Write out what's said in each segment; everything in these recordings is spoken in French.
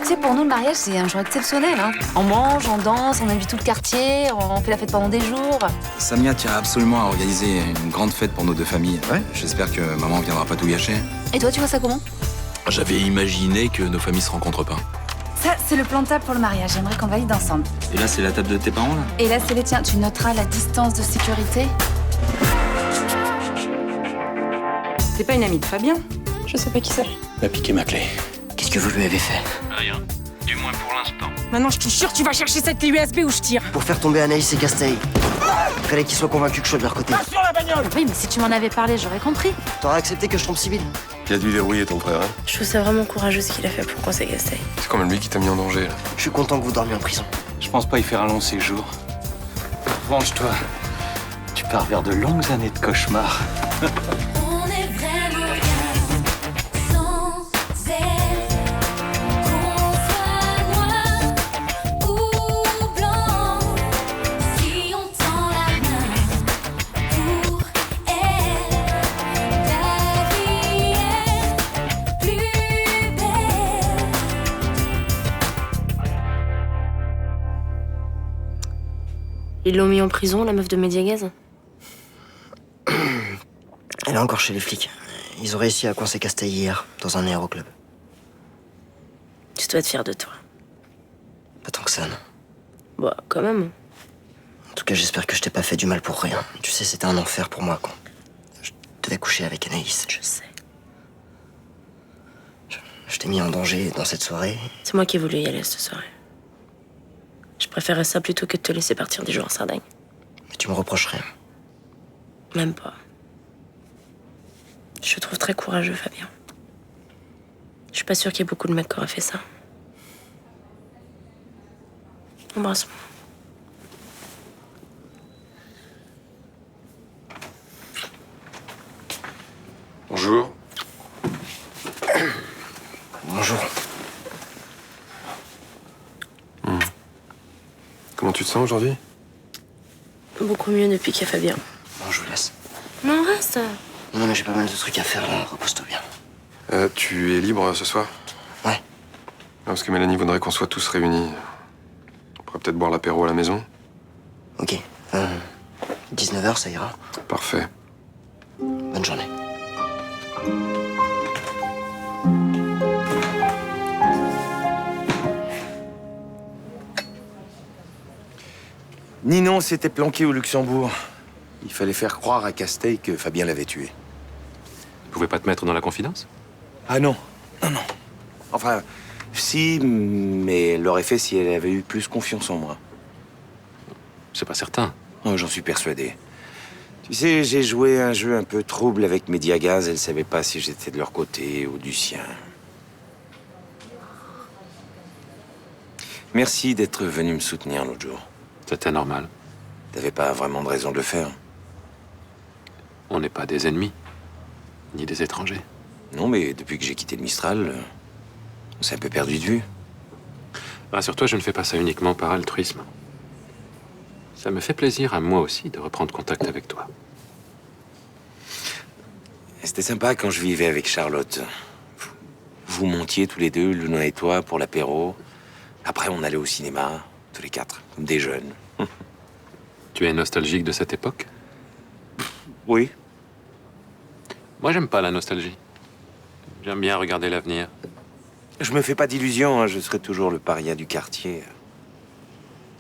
Tu sais, pour nous, le mariage, c'est un jour exceptionnel. Hein. On mange, on danse, on invite tout le quartier, on fait la fête pendant des jours. Samia tient absolument à organiser une grande fête pour nos deux familles. Ouais. J'espère que maman viendra pas tout gâcher. Et toi, tu vois ça comment? J'avais imaginé que nos familles se rencontrent pas. Ça, c'est le plan de table pour le mariage. J'aimerais qu'on valide ensemble. Et là, c'est la table de tes parents, là? Et là, c'est les tiens. Tu noteras la distance de sécurité. C'est pas une amie de Fabien? Je sais pas qui c'est. Il m'a piqué ma clé. Qu'est-ce que vous lui avez fait? Rien. Du moins pour l'instant. Maintenant, je te jure, tu vas chercher cette clé USB ou je tire. Pour faire tomber Anaïs et Casteil. Fallait qu'ils soient convaincus que je sois de leur côté. Sur la bagnole! Oui, mais si tu m'en avais parlé, j'aurais compris. T'aurais accepté que je trompe Sybille? Il a dû verrouiller ton frère, hein. Je trouve ça vraiment courageux ce qu'il a fait pour qu'on Casteil. C'est quand même lui qui t'a mis en danger, là. Je suis content que vous dormiez en prison. Je pense pas y faire un long séjour. Venge-toi. Tu pars vers de longues années de cauchemars. On est vraiment bien sans elle. Qu'on soit noir ou blanc, si on tend la main pour elle, la vie est plus belle. Ils l'ont mis en prison, la meuf de Mediagaz? Elle est encore chez les flics. Ils ont réussi à coincer Casteil hier, dans un aéroclub. Tu dois être fier de toi. Pas tant que ça, non. Bah, quand même. En tout cas, j'espère que je t'ai pas fait du mal pour rien. Tu sais, c'était un enfer pour moi quand je devais coucher avec Anaïs. Je sais. Je t'ai mis en danger dans cette soirée. C'est moi qui ai voulu y aller cette soirée. Je préférais ça plutôt que de te laisser partir des jours en Sardaigne. Mais tu me reproches rien. Même pas. Je te trouve très courageux, Fabien. Je suis pas sûre qu'il y ait beaucoup de mecs qui auraient fait ça. Embrasse-moi. Bonjour. Bonjour. Comment tu te sens aujourd'hui? Beaucoup mieux depuis qu'il y a Fabien. Bon, je vous laisse. Non, reste. Non, mais j'ai pas mal de trucs à faire là. Repose-toi bien. Tu es libre ce soir? Ouais. Non, parce que Mélanie voudrait qu'on soit tous réunis. On pourrait peut-être boire l'apéro à la maison. Ok. 19h, ça ira. Parfait. Bonne journée. Ninon s'était planqué au Luxembourg. Il fallait faire croire à Casteil que Fabien l'avait tué. Tu pouvais pas te mettre dans la confidence? Ah non, non. Enfin, si, mais elle l'aurait fait si elle avait eu plus confiance en moi. C'est pas certain. Oh, j'en suis persuadé. Tu sais, j'ai joué un jeu un peu trouble avec Mediagaz. Elle savait pas si j'étais de leur côté ou du sien. Merci d'être venu me soutenir l'autre jour. C'était normal. T'avais pas vraiment de raison de le faire. On n'est pas des ennemis, ni des étrangers. Non, mais depuis que j'ai quitté le Mistral, on s'est un peu perdu de vue. Rassure-toi, je ne fais pas ça uniquement par altruisme. Ça me fait plaisir à moi aussi de reprendre contact avec toi. C'était sympa quand je vivais avec Charlotte. Vous montiez tous les deux, Luna et toi, pour l'apéro. Après, on allait au cinéma, tous les quatre, comme des jeunes. Tu es nostalgique de cette époque? Oui. Moi, j'aime pas la nostalgie. J'aime bien regarder l'avenir. Je me fais pas d'illusions, hein, je serai toujours le paria du quartier.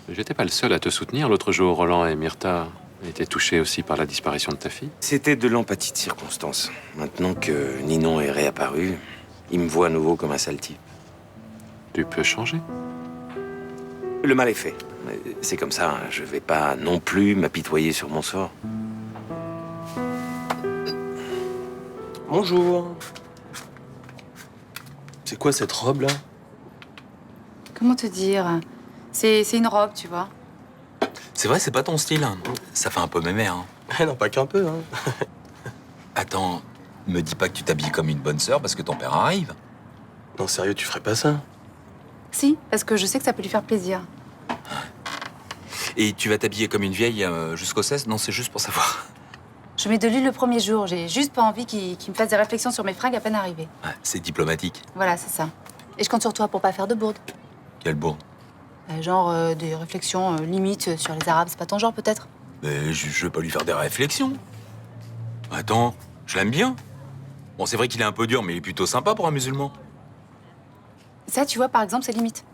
J'étais pas le seul à te soutenir. L'autre jour, Roland et Myrtha étaient touchés aussi par la disparition de ta fille. C'était de l'empathie de circonstance. Maintenant que Ninon est réapparu, il me voit à nouveau comme un sale type. Tu peux changer. Le mal est fait. C'est comme ça, hein, je vais pas non plus m'apitoyer sur mon sort. Bonjour. C'est quoi cette robe là? Comment te dire? C'est une robe, tu vois. C'est vrai, c'est pas ton style, hein. Ça fait un peu mémère, hein. Eh non, pas qu'un peu, hein. Attends, me dis pas que tu t'habilles comme une bonne sœur parce que ton père arrive. Non, sérieux, tu ferais pas ça? Si, parce que je sais que ça peut lui faire plaisir. Et tu vas t'habiller comme une vieille jusqu'aux 16? Non, c'est juste pour savoir. Je mets de l'huile le premier jour. J'ai juste pas envie qu'il me fasse des réflexions sur mes fringues à peine arrivées. Ouais, c'est diplomatique. Voilà, c'est ça. Et je compte sur toi pour pas faire de bourde. Quel bourde. Genre des réflexions limites sur les Arabes, c'est pas ton genre peut-être? Mais je vais pas lui faire des réflexions. Attends, je l'aime bien. Bon, c'est vrai qu'il est un peu dur, mais il est plutôt sympa pour un musulman. Ça, tu vois, par exemple, c'est limite.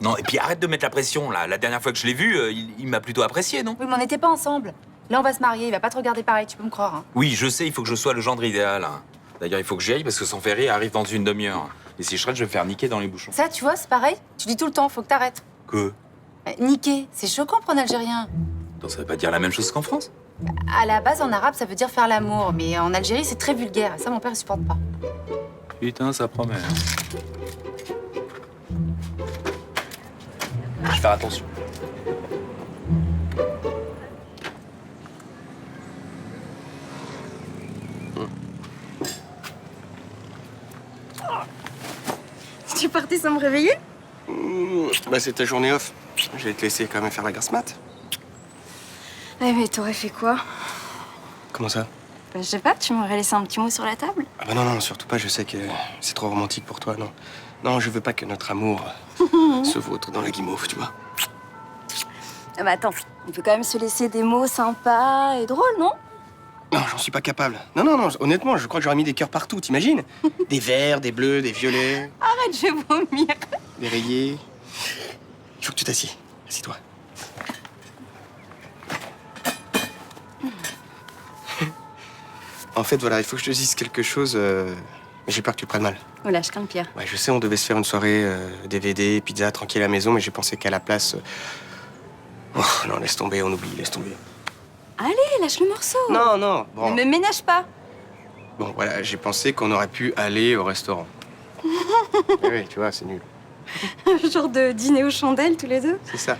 Non, et puis arrête de mettre la pression, là. La dernière fois que je l'ai vu, il m'a plutôt apprécié, non? Oui, mais on n'était pas ensemble. Là, on va se marier, il va pas te regarder pareil, tu peux me croire. Hein. Oui, je sais, il faut que je sois le gendre idéal. Hein. D'ailleurs, il faut que j'y aille parce que son ferry arrive dans une demi-heure. Et si je traite, je vais me faire niquer dans les bouchons. Ça, tu vois, c'est pareil. Tu dis tout le temps, faut que t'arrêtes. Que? Niquer, c'est choquant pour un Algérien. Attends, ça veut pas dire la même chose qu'en France? À la base, en arabe, ça veut dire faire l'amour, mais en Algérie, c'est très vulgaire. Et ça, mon père, il supporte pas. Putain, ça promet. Je vais faire attention. Tu partais sans me réveiller? Bah, c'est ta journée off. J'allais te laisser quand même faire la grasse mat. Eh mais t'aurais fait quoi? Comment ça? Bah, je sais pas, tu m'aurais laissé un petit mot sur la table? Ah bah non, surtout pas, je sais que c'est trop romantique pour toi, non. Non, je veux pas que notre amour se vautre dans la guimauve, tu vois. Ah bah attends, on peut quand même se laisser des mots sympas et drôles, non? Non, j'en suis pas capable. Non, honnêtement, je crois que j'aurais mis des cœurs partout, t'imagines? Des verts, des bleus, des violets, Arrête, je vais vomir. des rayés. Il faut que tu t'assieds. Assis-toi. En fait, voilà, il faut que je te dise quelque chose, mais j'ai peur que tu le prennes mal. Oh là, je crains le pire. Ouais, je sais, on devait se faire une soirée DVD, pizza, tranquille à la maison, mais j'ai pensé qu'à la place... Oh, non, laisse tomber, on oublie, laisse tomber. Allez, lâche le morceau. Non, bon. Ne me ménage pas. Bon, voilà, j'ai pensé qu'on aurait pu aller au restaurant. Oui, tu vois, c'est nul. Genre de dîner aux chandelles, tous les deux. C'est ça.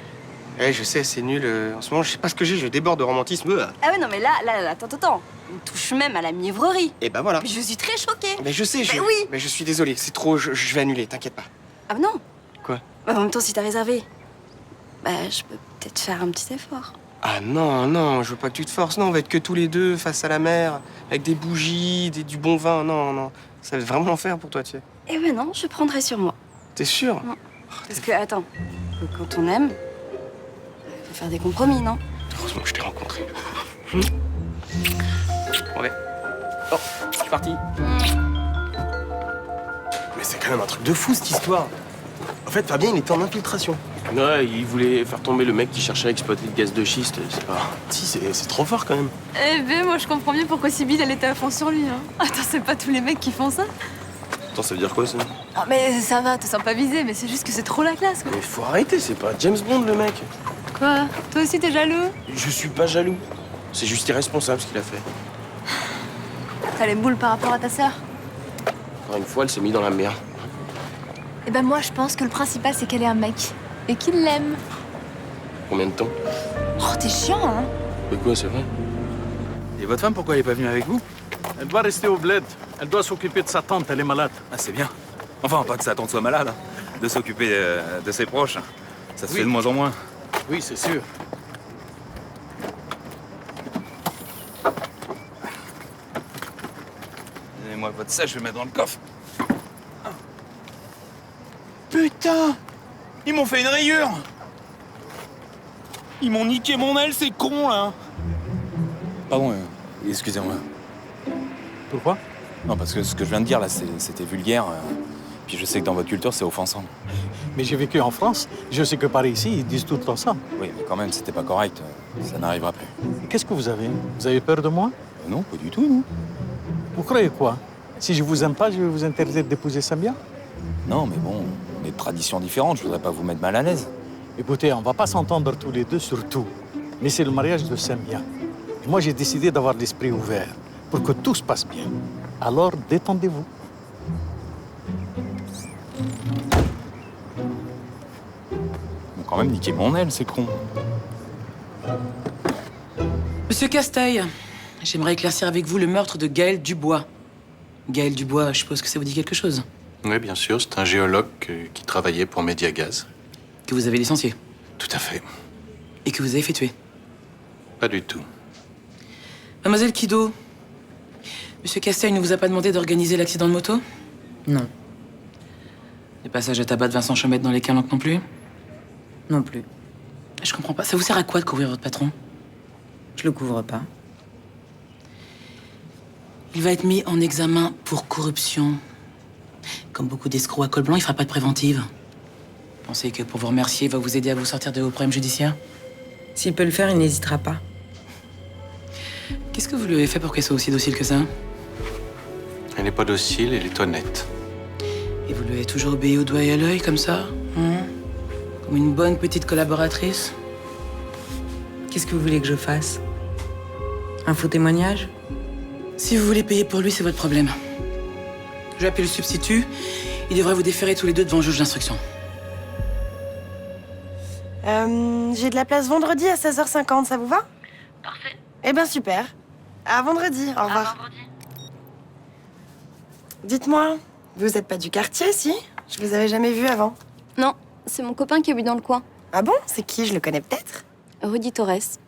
Eh, je sais, c'est nul. En ce moment, je sais pas ce que j'ai, je déborde de romantisme. Ah ouais, non, mais là, attends. On touche même à la mièvrerie. Et ben voilà. Mais je suis très choquée. Mais je sais, oui. Mais je suis désolé, c'est trop, je vais annuler, t'inquiète pas. Ah bah non. Quoi? Bah, en même temps, si t'as réservé, bah je peux peut-être faire un petit effort. Ah non, je veux pas que tu te forces, non, on va être que tous les deux face à la mer, avec des bougies, du bon vin, non. Ça va vraiment l'enfer pour toi, tu sais. Eh ben non, je prendrai sur moi. T'es sûr? Parce que, attends, quand on aime, faut faire des compromis, non? Heureusement que je t'ai rencontré. Ouais. Oh, je suis parti. Mais c'est quand même un truc de fou, cette histoire. En fait, Fabien, il était en infiltration. Ouais, il voulait faire tomber le mec qui cherchait à exploiter le gaz de schiste, c'est pas... Si, c'est trop fort, quand même. Eh ben, moi, je comprends mieux pourquoi Sibyl, elle était à fond sur lui. Hein. Attends, c'est pas tous les mecs qui font ça. Attends, ça veut dire quoi, ça? Ah, mais ça va, te sens pas visé, mais c'est juste que c'est trop la classe, quoi. Mais faut arrêter, c'est pas James Bond, le mec. Quoi? Toi aussi, t'es jaloux? Je suis pas jaloux. C'est juste irresponsable, ce qu'il a fait. T'as les boules par rapport à ta sœur? Encore une fois, elle s'est mise dans la merde. Eh ben, moi, je pense que le principal, c'est qu'elle ait un mec. Et qu'il l'aime. Combien de temps? Oh, t'es chiant, hein? Mais quoi, c'est vrai? Et votre femme, pourquoi elle est pas venue avec vous? Elle doit rester au bled. Elle doit s'occuper de sa tante, elle est malade. Ah, c'est bien. Enfin, pas que sa tante soit malade, hein. De s'occuper de ses proches. Ça se fait de moins en moins. Oui, c'est sûr. Donnez-moi votre sac, je vais le mettre dans le coffre. Putain! Ils m'ont fait une rayure! Ils m'ont niqué mon aile, c'est con, là! Pardon, excusez-moi. Pourquoi? Non, parce que ce que je viens de dire, là, c'était vulgaire. Puis je sais que dans votre culture, c'est offensant. Mais j'ai vécu en France. Je sais que par ici, ils disent tout le temps ça. Oui, mais quand même, c'était pas correct. Ça n'arrivera plus. Qu'est-ce que vous avez? Vous avez peur de moi? Non, pas du tout, non. Vous croyez quoi? Si je vous aime pas, je vais vous interdire d'épouser Samia? Non, mais bon, on est de traditions différentes. Je voudrais pas vous mettre mal à l'aise. Écoutez, on va pas s'entendre tous les deux sur tout. Mais c'est le mariage de Samia. Et moi, j'ai décidé d'avoir l'esprit ouvert pour que tout se passe bien. Alors, détendez-vous. Ils m'ont quand même niqué mon aile, c'est con. Monsieur Casteil, j'aimerais éclaircir avec vous le meurtre de Gaël Dubois. Gaël Dubois, je suppose que ça vous dit quelque chose? Oui, bien sûr, c'est un géologue qui travaillait pour Mediagaz. Que vous avez licencié? Tout à fait. Et que vous avez fait tuer? Pas du tout. Mademoiselle Kido, Monsieur Casteil ne vous a pas demandé d'organiser l'accident de moto? Non. Les passages à tabac de Vincent Chaumette dans les calanques non plus? Non plus. Je comprends pas. Ça vous sert à quoi de couvrir votre patron? Je le couvre pas. Il va être mis en examen pour corruption. Comme beaucoup d'escrocs à col blanc, il fera pas de préventive. Pensez que pour vous remercier, il va vous aider à vous sortir de vos problèmes judiciaires? S'il peut le faire, il n'hésitera pas. Qu'est-ce que vous lui avez fait pour qu'elle soit aussi docile que ça? Elle n'est pas docile, elle est honnête. Et vous lui avez toujours obéi au doigt et à l'œil, comme ça? Comme une bonne petite collaboratrice? Qu'est-ce que vous voulez que je fasse? Un faux témoignage? Si vous voulez payer pour lui, c'est votre problème. Je vais appeler le substitut. Il devrait vous déférer tous les deux devant le juge d'instruction. J'ai de la place vendredi à 16h50, ça vous va? Parfait. Eh ben super. À vendredi, au revoir. À vendredi. Dites-moi, vous êtes pas du quartier, si? Je vous avais jamais vu avant. Non, c'est mon copain qui habite dans le coin. Ah bon? C'est qui? Je le connais peut-être? Rudy Torres.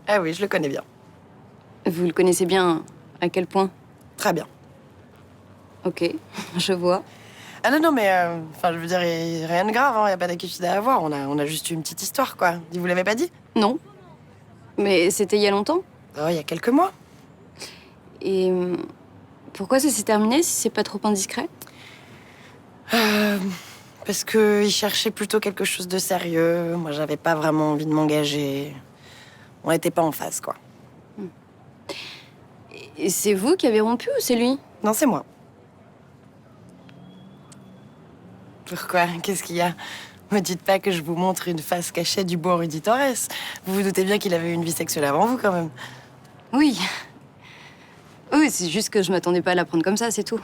Ah oui, je le connais bien. Vous le connaissez bien, à quel point? Très bien. Ok, je vois. Ah non, mais enfin, je veux dire, rien de grave, hein, y a pas d'inquiétude à avoir. On a juste eu une petite histoire, quoi. Vous l'avez pas dit? Non. Mais c'était il y a longtemps? Oh, il y a quelques mois. Et pourquoi ça s'est terminé, si c'est pas trop indiscret? Parce qu'il cherchait plutôt quelque chose de sérieux. Moi, j'avais pas vraiment envie de m'engager. On n'était pas en phase, quoi. Et c'est vous qui avez rompu ou c'est lui? Non, c'est moi. Pourquoi? Qu'est-ce qu'il y a? Me dites pas que je vous montre une face cachée du beau Rudy Torres. Vous vous doutez bien qu'il avait eu une vie sexuelle avant vous, quand même. Oui. Oui, c'est juste que je m'attendais pas à la prendre comme ça, c'est tout.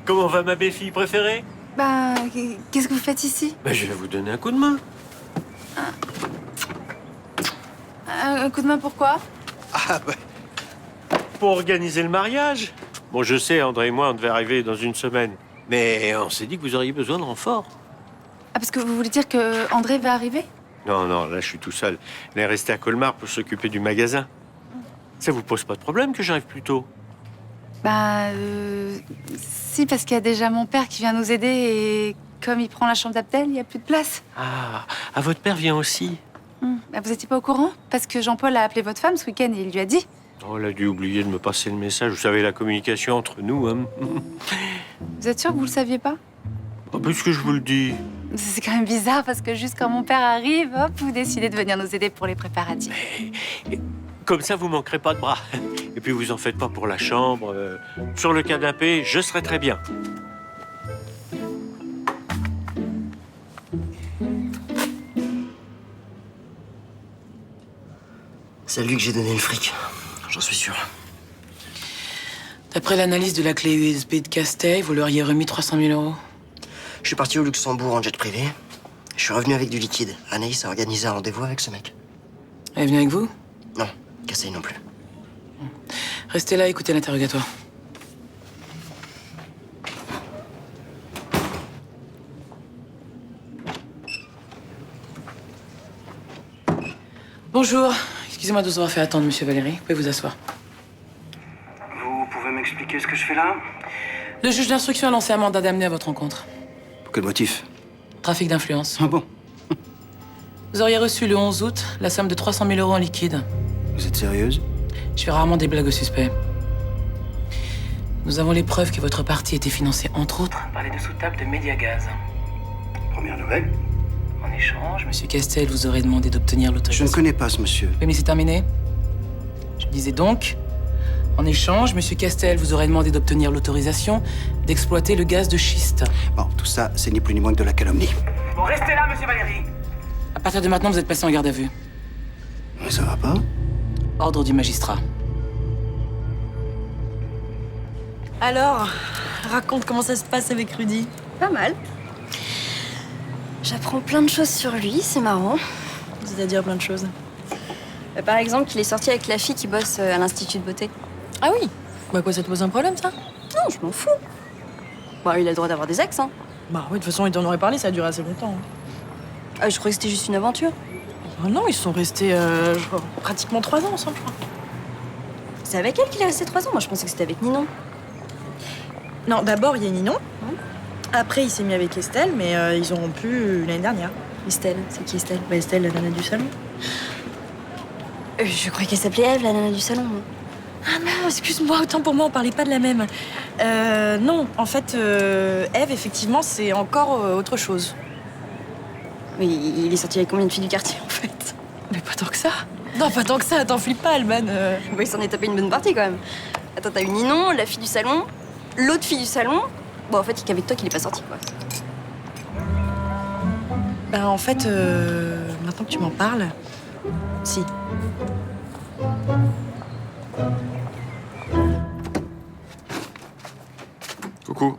Comment va ma belle-fille préférée? Bah, qu'est-ce que vous faites ici? Bah, je vais vous donner un coup de main. Un coup de main pourquoi? Ah, bah, pour organiser le mariage. Bon, je sais, André et moi, on devait arriver dans une semaine. Mais on s'est dit que vous auriez besoin de renfort. Ah, parce que vous voulez dire que André va arriver? Non, non, là, je suis tout seul. Elle est restée à Colmar pour s'occuper du magasin. Ça vous pose pas de problème que j'arrive plus tôt? Bah, si, parce qu'il y a déjà mon père qui vient nous aider et comme il prend la chambre d'Abdel, il n'y a plus de place. Ah, votre père vient aussi? Bah, vous étiez pas au courant? Parce que Jean-Paul a appelé votre femme ce week-end et il lui a dit. Oh, elle a dû oublier de me passer le message. Vous savez, la communication entre nous, hein. Vous êtes sûr que vous le saviez pas? Oh, puisque je vous le dis. C'est quand même bizarre parce que juste quand mon père arrive, hop, vous décidez de venir nous aider pour les préparatifs. Comme ça, vous manquerez pas de bras. Et puis, vous en faites pas pour la chambre. Sur le canapé, je serai très bien. C'est à lui que j'ai donné le fric. J'en suis sûr. D'après l'analyse de la clé USB de Casteil, vous leur auriez remis 300 000 €. Je suis parti au Luxembourg en jet privé. Je suis revenu avec du liquide. Anaïs a organisé un rendez-vous avec ce mec. Elle est venue avec vous? Non, Casteil non plus. Restez là, écoutez l'interrogatoire. Bonjour. Excusez-moi de vous avoir fait attendre, monsieur Valéry. Vous pouvez vous asseoir. Vous pouvez m'expliquer ce que je fais là? Le juge d'instruction a lancé un mandat d'amener à votre rencontre. Pour quel motif? Trafic d'influence. Ah bon? Vous auriez reçu le 11 août la somme de 300 000 € en liquide. Vous êtes sérieuse? Je fais rarement des blagues aux suspects. Nous avons les preuves que votre parti était financé, entre autres, par les dessous-tables de Mediagaz. Première nouvelle. En échange, monsieur Castel vous aurait demandé d'obtenir Je l'autorisation. ne connais pas ce monsieur. Oui, mais c'est terminé. Je disais donc, en échange, monsieur Castel vous aurait demandé d'obtenir l'autorisation d'exploiter le gaz de schiste. Bon, tout ça, c'est ni plus ni moins que de la calomnie. Bon, restez là, monsieur Valéry. À partir de maintenant, vous êtes passé en garde à vue. Mais ça va pas? Ordre du magistrat. Alors, raconte comment ça se passe avec Rudy. Pas mal. J'apprends plein de choses sur lui, c'est marrant. C'est-à-dire plein de choses. Par exemple, qu'il est sorti avec la fille qui bosse à l'Institut de beauté. Ah oui? Bah quoi, ça te pose un problème, ça? Non, je m'en fous. Bah, il a le droit d'avoir des ex, hein. Bah oui, de toute façon, ils t'en auraient parlé, ça a duré assez longtemps. Ah, je croyais que c'était juste une aventure. Ah non, ils sont restés je crois, pratiquement 3 ans ensemble, je crois. C'est avec elle qu'il est resté 3 ans. Moi, je pensais que c'était avec Ninon. Non, d'abord, il y a Ninon. Après, il s'est mis avec Estelle, mais ils ont rompu l'année dernière. Estelle, c'est qui Estelle? Bah, Estelle, la nana du salon. Je croyais qu'elle s'appelait Ève, la nana du salon. Moi. Ah non, excuse-moi, autant pour moi, on parlait pas de la même. Non, en fait, Ève, effectivement, c'est encore autre chose. Mais il est sorti avec combien de filles du quartier, en fait? Mais pas tant que ça. Non, pas tant que ça, t'en flippes pas, Alban. Oui, il s'en est tapé une bonne partie, quand même. Attends, t'as eu Ninon, la fille du salon, l'autre fille du salon. Bon, en fait, il qu'avec toi qu'il est pas sorti, quoi. Ben, en fait, maintenant que tu m'en parles, si. Coucou.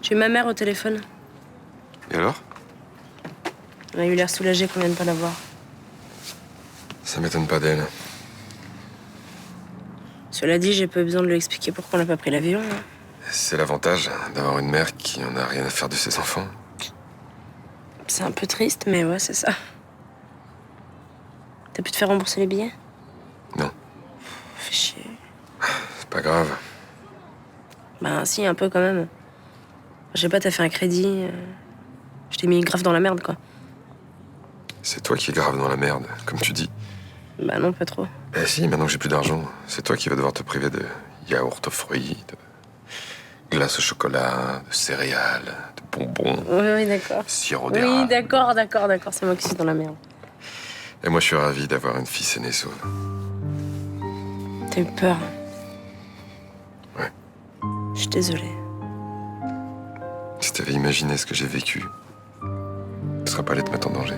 J'ai eu ma mère au téléphone. Et alors? Elle a eu l'air soulagée qu'on vienne pas la voir. Ça m'étonne pas d'elle. Cela dit, j'ai pas besoin de lui expliquer pourquoi on n'a pas pris l'avion. Hein. C'est l'avantage d'avoir une mère qui en a rien à faire de ses enfants. C'est un peu triste, mais ouais, c'est ça. T'as pu te faire rembourser les billets? Non. Fais chier. C'est pas grave. Bah si, un peu quand même. Je sais pas, t'as fait un crédit. Je t'ai mis grave dans la merde, quoi. C'est toi qui es grave dans la merde, comme tu dis. Bah non, pas trop. Eh si, maintenant que j'ai plus d'argent, c'est toi qui vas devoir te priver de yaourt aux fruits, de glace au chocolat, de céréales, de bonbons, Oui, d'accord. sirop d'érable. Oui, d'accord. C'est moi qui suis dans la merde. Et moi, je suis ravi d'avoir une fille saine et sauve. T'as eu peur? Ouais. Je suis désolée. Si t'avais imaginé ce que j'ai vécu, tu serais pas allé te mettre en danger.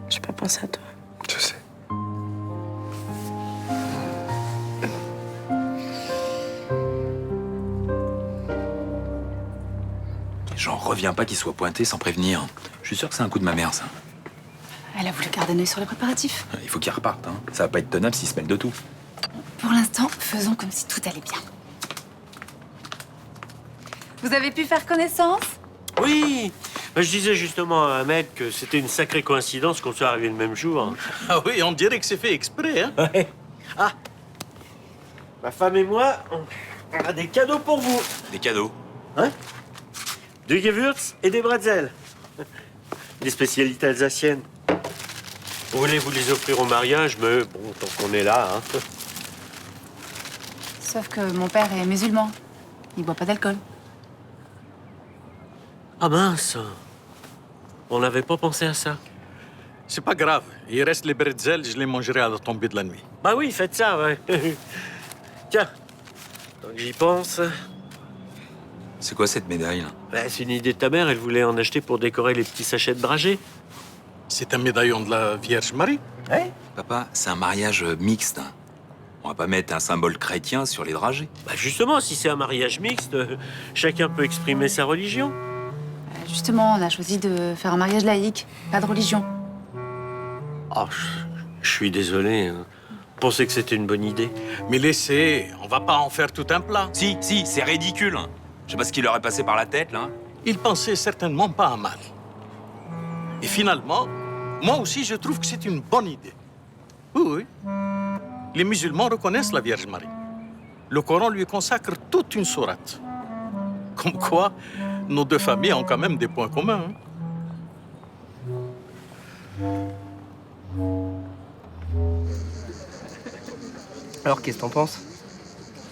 J'ai pas pensé à toi. Je sais. J'en reviens pas qu'il soit pointé sans prévenir. Je suis sûr que c'est un coup de ma mère, ça. Elle a voulu garder un œil sur les préparatifs. Il faut qu'il reparte, hein. Ça va pas être tenable s'il se mêle de tout. Pour l'instant, faisons comme si tout allait bien. Vous avez pu faire connaissance? Oui. Bah, je disais justement à Ahmed que c'était une sacrée coïncidence qu'on soit arrivés le même jour. Ah oui, on dirait que c'est fait exprès, hein? Ouais. Ah. Ma femme et moi, on a des cadeaux pour vous. Des cadeaux? Hein? Du Gewürz et des bretzels. Des spécialités alsaciennes. On voulait vous les offrir au mariage, mais bon, tant qu'on est là, hein. Sauf que mon père est musulman. Il boit pas d'alcool. Ah mince. On n'avait pas pensé à ça. C'est pas grave. Il reste les bretzels, je les mangerai à la tombée de la nuit. Bah oui, faites ça, ouais. Tiens, tant que j'y pense. C'est quoi cette médaille, là? Bah, c'est une idée de ta mère, elle voulait en acheter pour décorer les petits sachets de dragées. C'est un médaillon de la Vierge Marie? Ouais. Papa, c'est un mariage mixte. Hein. On va pas mettre un symbole chrétien sur les dragées. Bah justement, si c'est un mariage mixte, chacun peut exprimer sa religion. Justement, on a choisi de faire un mariage laïque, pas de religion. Oh, je suis désolé. Hein. Je pensais que c'était une bonne idée. Mais laissez, on va pas en faire tout un plat. Si, c'est ridicule. Hein. Je sais pas ce qui leur est passé par la tête, là. Il pensait certainement pas à mal. Et finalement, moi aussi, je trouve que c'est une bonne idée. Oui. Les musulmans reconnaissent la Vierge Marie. Le Coran lui consacre toute une sourate. Comme quoi, nos deux familles ont quand même des points communs. Alors, qu'est-ce que t'en penses?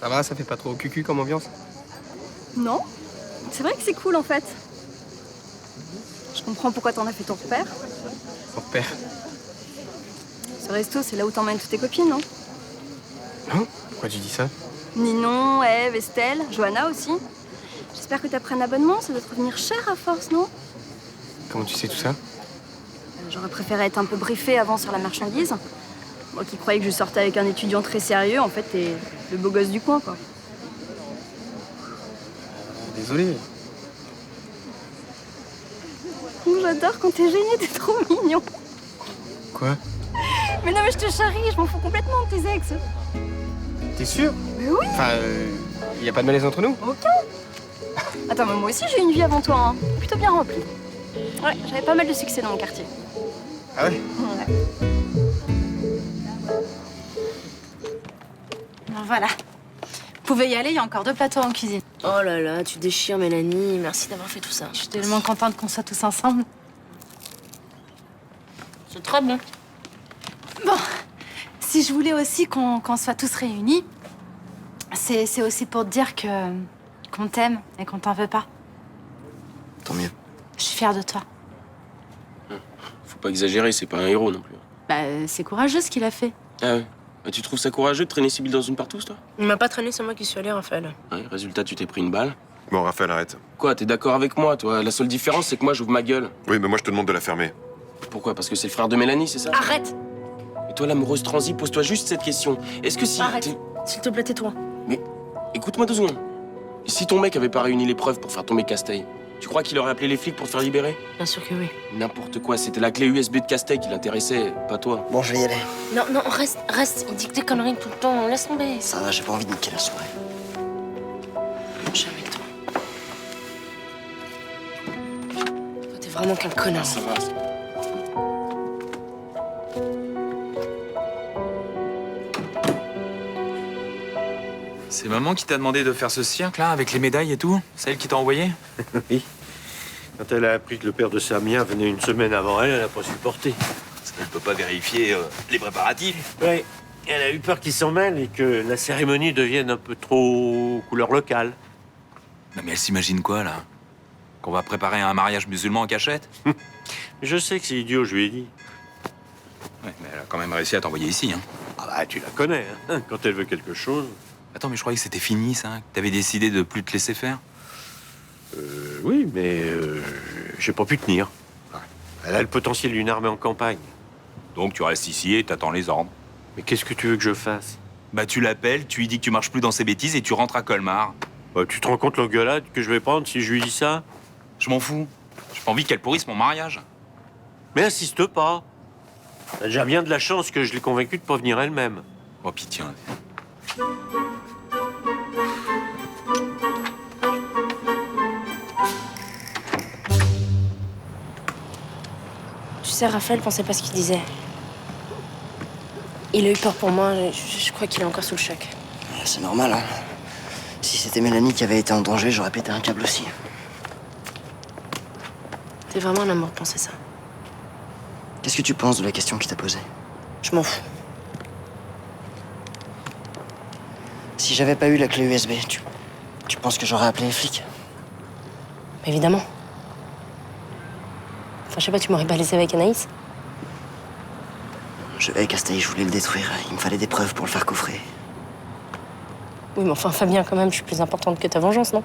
Ça va, ça fait pas trop cucu comme ambiance? Non. C'est vrai que c'est cool, en fait. Je comprends pourquoi t'en as fait ton repère. Mon père. Ce resto, c'est là où t'emmènes toutes tes copines, non? Hein? Pourquoi tu dis ça? Ninon, Ève, Estelle, Johanna aussi. J'espère que t'as pris un abonnement, ça doit te revenir cher à force, non? Comment tu sais tout ça? J'aurais préféré être un peu briefée avant sur la marchandise. Moi qui croyais que je sortais avec un étudiant très sérieux, en fait, t'es le beau gosse du coin, quoi. Désolé. J'adore quand t'es gêné, t'es trop mignon. Quoi? Mais non, mais je te charrie, je m'en fous complètement de tes ex. T'es sûr? Mais oui. Enfin, y a pas de malaise entre nous? Aucun. Attends, mais moi aussi j'ai eu une vie avant toi, hein. Plutôt bien remplie. Ouais, j'avais pas mal de succès dans mon quartier. Ah ouais? Ouais. Bon, voilà. Vous pouvez y aller, il y a encore 2 plateaux en cuisine. Oh là là, tu déchires, Mélanie. Merci d'avoir fait tout ça. Je suis tellement contente qu'on soit tous ensemble. C'est très bon. Bon, si je voulais aussi qu'on soit tous réunis, c'est aussi pour te dire qu'on t'aime et qu'on t'en veut pas. Tant mieux. Je suis fière de toi. Faut pas exagérer, c'est pas un héros non plus. Bah, c'est courageux ce qu'il a fait. Ah ouais? Bah, tu trouves ça courageux de traîner Sibylle dans une partouze, toi? Il m'a pas traîné, c'est moi qui suis allée, Raphaël. Ouais, résultat, tu t'es pris une balle. Bon, Raphaël, arrête. Quoi, t'es d'accord avec moi, toi? La seule différence, c'est que moi, j'ouvre ma gueule. Oui, mais moi, je te demande de la fermer. Pourquoi? Parce que c'est le frère de Mélanie, c'est ça? Arrête! Et toi, l'amoureuse transie, pose-toi juste cette question. Est-ce que si... Arrête! S'il te plaît, tais-toi. Mais écoute-moi 2 secondes. Si ton mec avait pas réuni les preuves pour faire tomber Casteil, tu crois qu'il aurait appelé les flics pour te faire libérer? Bien sûr que oui. N'importe quoi, c'était la clé USB de Casteil qui l'intéressait, pas toi. Bon, je vais y aller. Non, non, reste. Il dit que des conneries tout le temps. Laisse tomber. Ça va, j'ai pas envie de niquer la soirée. Je suis avec toi. Toi, t'es vraiment qu'un connard. Ça va, ça va. C'est maman qui t'a demandé de faire ce cirque-là, avec les médailles et tout? C'est elle qui t'a envoyé? Oui. Quand elle a appris que le père de Samia venait une semaine avant elle, elle a pas supporté. Parce qu'elle peut pas vérifier les préparatifs. Oui. Elle a eu peur qu'il s'en mêle et que la cérémonie devienne un peu trop couleur locale. Non mais elle s'imagine quoi, là? Qu'on va préparer un mariage musulman en cachette? Je sais que c'est idiot, je lui ai dit. Ouais, mais elle a quand même réussi à t'envoyer ici, hein. Ah bah, tu la connais, hein. Quand elle veut quelque chose... Attends, mais je croyais que c'était fini, ça. Que t'avais décidé de plus te laisser faire. Oui, mais j'ai pas pu tenir. Elle a le potentiel d'une armée en campagne. Donc tu restes ici et t'attends les ordres. Mais qu'est-ce que tu veux que je fasse? Bah tu l'appelles, tu lui dis que tu marches plus dans ses bêtises et tu rentres à Colmar. Bah, tu te rends compte l'engueulade que je vais prendre si je lui dis ça? Je m'en fous. J'ai pas envie qu'elle pourrisse mon mariage. Mais insiste pas. T'as déjà bien de la chance que je l'ai convaincue de pas venir elle-même. Oh pitié. Tu sais, Raphaël pensait pas ce qu'il disait. Il a eu peur pour moi. Je crois qu'il est encore sous le choc. C'est normal, hein. Si c'était Mélanie qui avait été en danger, j'aurais pété un câble aussi. T'es vraiment un amour de penser ça. Qu'est-ce que tu penses de la question qu'il t'a posée? Je m'en fous. Si j'avais pas eu la clé USB, tu penses que j'aurais appelé les flics? Évidemment. Enfin, je sais pas, tu m'aurais pas laissé avec Anaïs? Je vais à Casteil, je voulais le détruire. Il me fallait des preuves pour le faire coffrer. Oui, mais enfin, Fabien, quand même, je suis plus importante que ta vengeance, non?